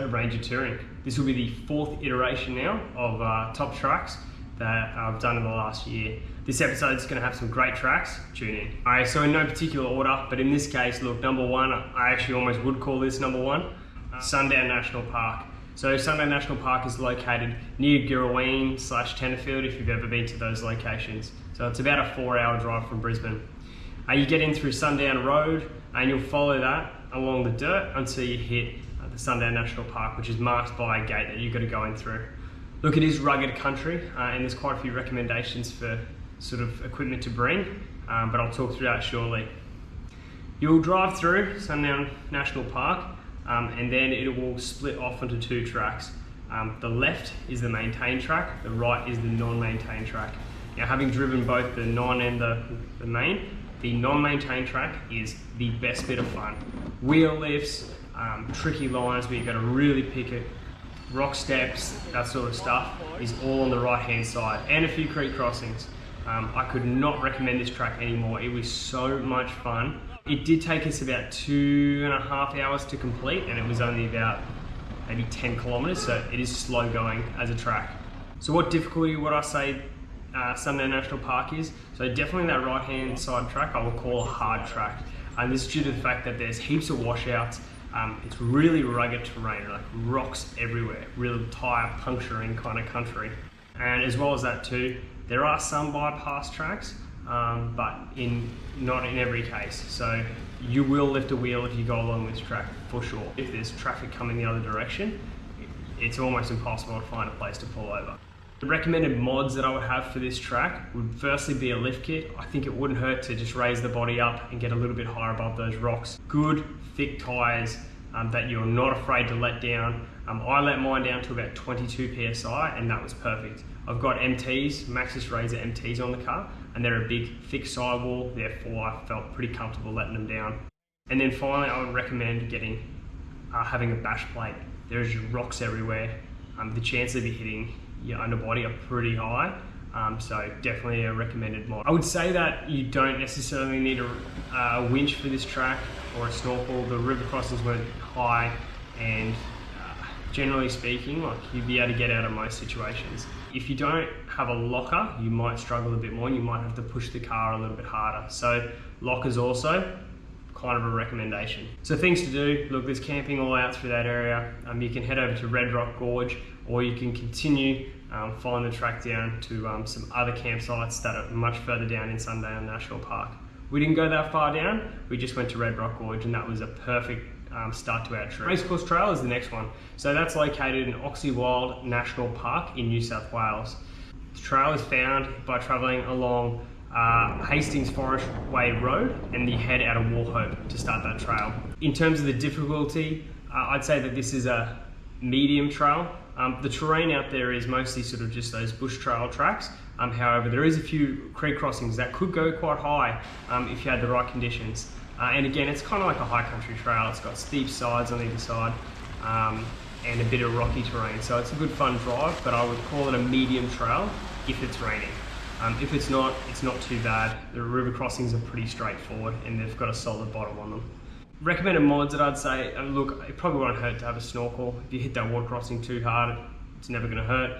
of Ranger Touring. This will be the 4th iteration now of top tracks that I've done in the last year. This episode is going to have some great tracks. Tune in. Alright, so in no particular order, but in this case, look, number one, I actually almost would call this number one, Sundown National Park. So Sundown National Park is located near Girraween / Tenterfield if you've ever been to those locations. So it's about a 4-hour drive from Brisbane. You get in through Sundown Road and you'll follow that along the dirt until you hit the Sundown National Park, which is marked by a gate that you've got to go in through. Look, it is rugged country and there's quite a few recommendations for sort of equipment to bring, but I'll talk through that shortly. You'll drive through Sundown National Park and then it will split off into 2 tracks. The left is the maintained track, the right is the non-maintained track. Now, having driven both the non and the main, the non-maintained track is the best bit of fun. Wheel lifts, tricky lines where you've got to really pick it, rock steps, that sort of stuff is all on the right hand side, and a few creek crossings. I could not recommend this track anymore. It was so much fun. It did take us about 2.5 hours to complete, and it was only about maybe 10 kilometers, so it is slow going as a track. So what difficulty would I say Sundown National Park is? So definitely that right hand side track I will call a hard track, and this is due to the fact that there's heaps of washouts. It's really rugged terrain, like rocks everywhere, real tire puncturing kind of country. And as well as that too, there are some bypass tracks, but not in every case. So you will lift a wheel if you go along this track for sure. If there's traffic coming the other direction, it's almost impossible to find a place to pull over. The recommended mods that I would have for this track would firstly be a lift kit. I think it wouldn't hurt to just raise the body up and get a little bit higher above those rocks. Good, thick tyres that you're not afraid to let down. I let mine down to about 22 PSI and that was perfect. I've got MTs, Maxxis Razor MTs on the car, and they're a big, thick sidewall, therefore I felt pretty comfortable letting them down. And then finally, I would recommend having a bash plate. There's rocks everywhere. The chance of you hitting your underbody are pretty high, so definitely a recommended mod. I would say that you don't necessarily need a winch for this track or a snorkel. The river crossings weren't high, and generally speaking, like, you'd be able to get out of most situations. If you don't have a locker, you might struggle a bit more and you might have to push the car a little bit harder. So lockers also kind of a recommendation. So things to do, look, there's camping all out through that area. You can head over to Red Rock Gorge, or you can continue following the track down to some other campsites that are much further down in Sundown National Park. We didn't go that far down, we just went to Red Rock Gorge, and that was a perfect start to our trip. Racecourse Trail is the next one. So that's located in Oxley Wild National Park in New South Wales. The trail is found by travelling along Hastings Forest Way Road, and you head out of Wauchope to start that trail. In terms of the difficulty, I'd say that this is a medium trail. The terrain out there is mostly sort of just those bush trail tracks. However, there is a few creek crossings that could go quite high if you had the right conditions. And again, it's kind of like a high country trail. It's got steep sides on either side and a bit of rocky terrain. So it's a good fun drive, but I would call it a medium trail if it's raining. If it's not too bad. The river crossings are pretty straightforward and they've got a solid bottom on them. Recommended mods that I'd say, look, it probably won't hurt to have a snorkel. If you hit that water crossing too hard, it's never going to hurt.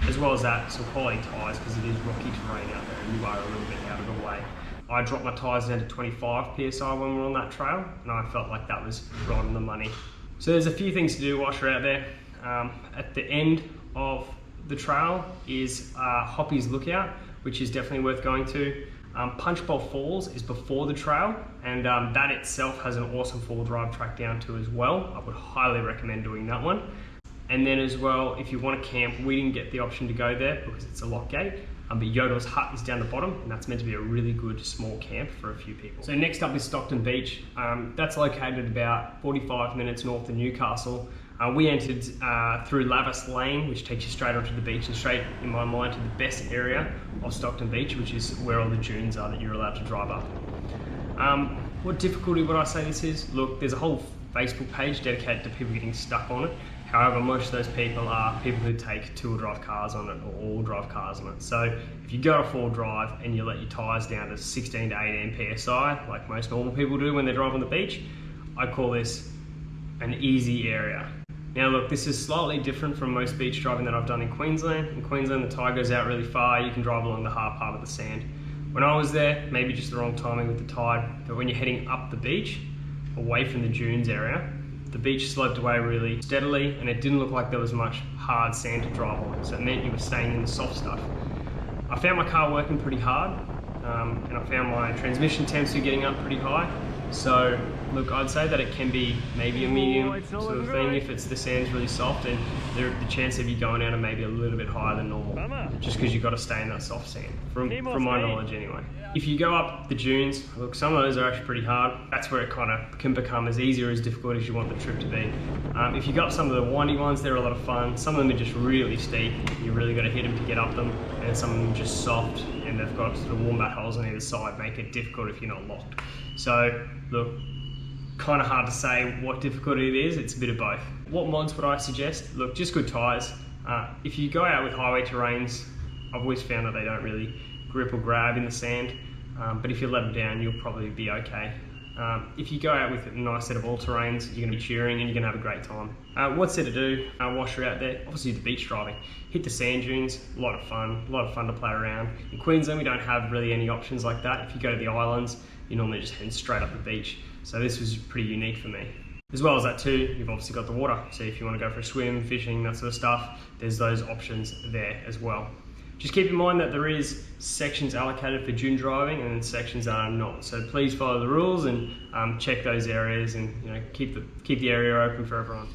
As well as that, some quality tyres, because it is rocky terrain out there and you are a little bit out of the way. I dropped my tyres down to 25 PSI when we were on that trail, and I felt like that was right on the money. So there's a few things to do whilst you're out there. At the end of the trail is Hoppy's Lookout, which is definitely worth going to. Punchbowl Falls is before the trail, and that itself has an awesome four-wheel drive track down to as well. I would highly recommend doing that one. And then as well, if you want to camp, we didn't get the option to go there because it's a lock gate. But Yodel's Hut is down the bottom, and that's meant to be a really good small camp for a few people. So next up is Stockton Beach. That's located about 45 minutes north of Newcastle. We entered through Lavis Lane, which takes you straight onto the beach and straight, in my mind, to the best area of Stockton Beach, which is where all the dunes are that you're allowed to drive up. What difficulty would I say this is? Look, there's a whole Facebook page dedicated to people getting stuck on it. However, most of those people are people who take two-wheel drive cars on it or all-wheel drive cars on it. So if you go to four-wheel drive and you let your tyres down to 16 to 18 PSI, like most normal people do when they drive on the beach, I call this an easy area. Now look, this is slightly different from most beach driving that I've done in Queensland. In Queensland, the tide goes out really far, you can drive along the hard part of the sand. When I was there, maybe just the wrong timing with the tide, but when you're heading up the beach, away from the dunes area, the beach sloped away really steadily and it didn't look like there was much hard sand to drive on, so it meant you were staying in the soft stuff. I found my car working pretty hard, and I found my transmission temps were getting up pretty high. So look, I'd say that it can be maybe a medium sort of thing if the sand's really soft, and the chance of you going out are maybe a little bit higher than normal, just because you've got to stay in that soft sand, from my knowledge anyway. If you go up the dunes, look, some of those are actually pretty hard. That's where it kind of can become as easy or as difficult as you want the trip to be. If you go up some of the windy ones, they're a lot of fun. Some of them are just really steep. You really got to hit them to get up them, and some of them are just soft, and they've got sort of wombat holes on either side, make it difficult if you're not locked. So look, kind of hard to say what difficulty it is, it's a bit of both. What mods would I suggest? Look, just good tyres. If you go out with highway terrains, I've always found that they don't really grip or grab in the sand, but if you let them down, you'll probably be okay. If you go out with a nice set of all-terrains, you're going to be cheering and you're going to have a great time. What's there to do whilst you're out there? Obviously the beach driving. Hit the sand dunes, a lot of fun to play around. In Queensland we don't have really any options like that. If you go to the islands, you're normally just heading straight up the beach. So this was pretty unique for me. As well as that too, you've obviously got the water. So if you want to go for a swim, fishing, that sort of stuff, there's those options there as well. Just keep in mind that there is sections allocated for dune driving and then sections that are not. So please follow the rules and check those areas, and keep the area open for everyone.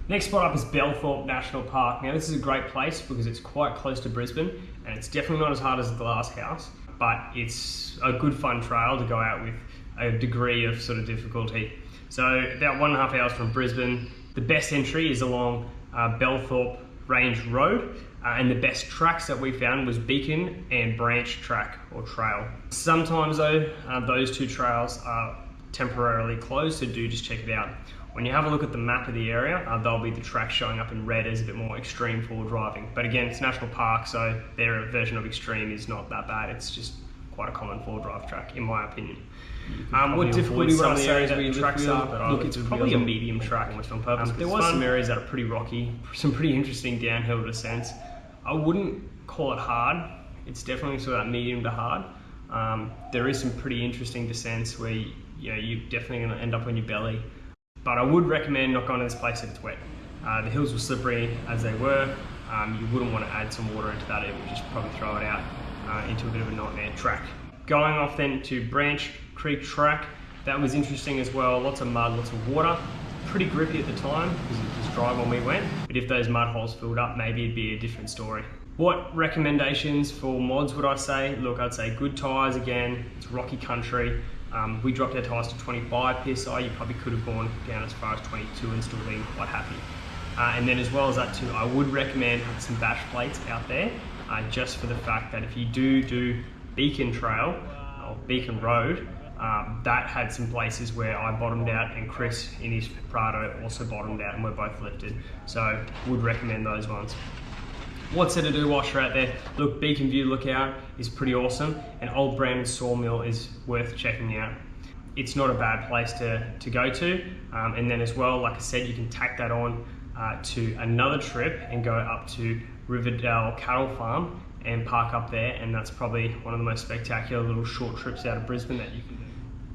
Next spot up is Belthorpe National Park. Now this is a great place because it's quite close to Brisbane and it's definitely not as hard as the Glass House, but it's a good fun trail to go out with a degree of sort of difficulty. So about 1.5 hours from Brisbane, the best entry is along Belthorpe Range Road, and the best tracks that we found was Beacon and Branch Track or Trail. Sometimes though, those two trails are temporarily closed, so do just check it out. When you have a look at the map of the area, there'll be the tracks showing up in red as a bit more extreme forward driving. But again, it's national park, so their version of extreme is not that bad. It's just quite a common forward drive track, in my opinion. What difficulty would I say that the tracks are? Look, it's probably a medium track on purpose. There was some areas that are pretty rocky, some pretty interesting downhill descents. I wouldn't call it hard. It's definitely sort of that medium to hard. There is some pretty interesting descents where you're definitely going to end up on your belly. But I would recommend not going to this place if it's wet. The hills were slippery as they were. You wouldn't want to add some water into that. It would just probably throw it out into a bit of a nightmare track. Going off then to Branch Creek Track, that was interesting as well. Lots of mud, lots of water. Pretty grippy at the time because it was dry when we went, but if those mud holes filled up, maybe it'd be a different story. What recommendations for mods would I say? Look, I'd say good tyres again. It's rocky country. We dropped our tyres to 25 PSI. You probably could have gone down as far as 22 and still been quite happy. And then as well as that too, I would recommend having some bash plates out there, just for the fact that if you do Beacon Trail or Beacon Road, that had some places where I bottomed out and Chris in his Prado also bottomed out and we're both lifted. So would recommend those ones. What's there to do whilst you're out there? Look, Beacon View Lookout is pretty awesome, and Old Brandon Sawmill is worth checking out. It's not a bad place to go to, and then as well, like I said, you can tack that on to another trip and go up to Riverdale Cattle Farm and park up there, and that's probably one of the most spectacular little short trips out of Brisbane that you can do.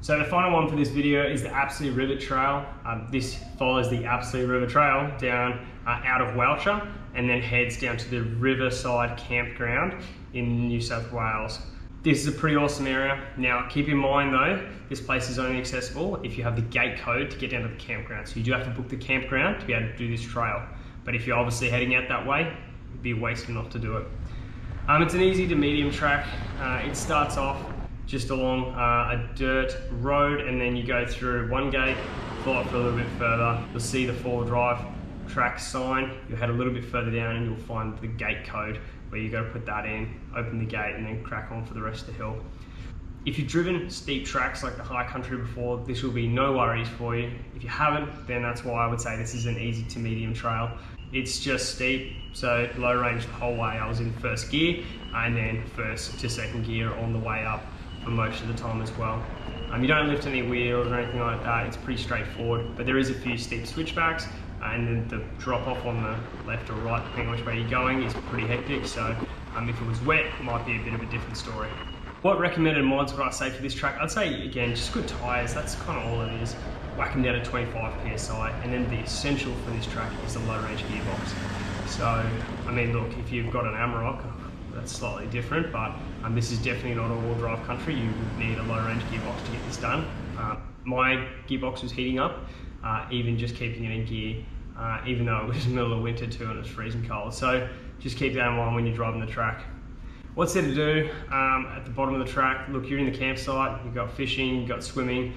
So the final one for this video is the Absolute River Trail. This follows the Absolute River Trail down out of Welcher and then heads down to the Riverside Campground in New South Wales. This is a pretty awesome area. Now keep in mind though, this place is only accessible if you have the gate code to get down to the campground. So you do have to book the campground to be able to do this trail. But if you're obviously heading out that way, it'd be a waste not to do it. It's an easy to medium track. It starts off just along a dirt road, and then you go through one gate, follow it for a little bit further. You'll see the four-wheel drive track sign. You'll head a little bit further down and you'll find the gate code where you got to put that in, open the gate, and then crack on for the rest of the hill. If you've driven steep tracks like the high country before, this will be no worries for you. If you haven't, then that's why I would say this is an easy to medium trail. It's just steep, so low range the whole way. I was in first gear and then first to second gear on the way up for most of the time as well. You don't lift any wheels or anything like that. It's pretty straightforward, but there is a few steep switchbacks, and then the drop off on the left or right, depending on which way you're going, is pretty hectic. So if it was wet, it might be a bit of a different story. What recommended mods would I say for this track? I'd say, again, just good tyres. That's kind of all it is. Whack them down to 25 PSI, and then the essential for this track is the low range gearbox. So, I mean, look, if you've got an Amarok, that's slightly different, but this is definitely not all-wheel drive country. You would need a low range gearbox to get this done. My gearbox was heating up, even just keeping it in gear, even though it was the middle of winter too and it was freezing cold. So just keep that in mind when you're driving the track. What's there to do at the bottom of the track? Look, you're in the campsite, you've got fishing, you've got swimming.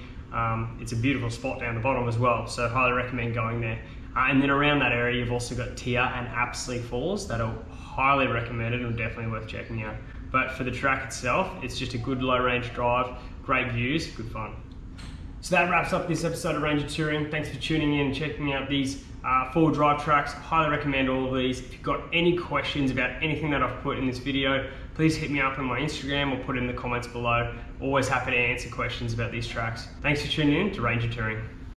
It's a beautiful spot down the bottom as well, so highly recommend going there. And then around that area, you've also got Tia and Apsley Falls that are highly recommended and definitely worth checking out. But for the track itself, it's just a good low range drive, great views, good fun. So that wraps up this episode of Ranger Touring. Thanks for tuning in and checking out these four-wheel drive tracks. Highly recommend all of these. If you've got any questions about anything that I've put in this video, please hit me up on my Instagram or put it in the comments below. Always happy to answer questions about these tracks. Thanks for tuning in to Ranger Touring.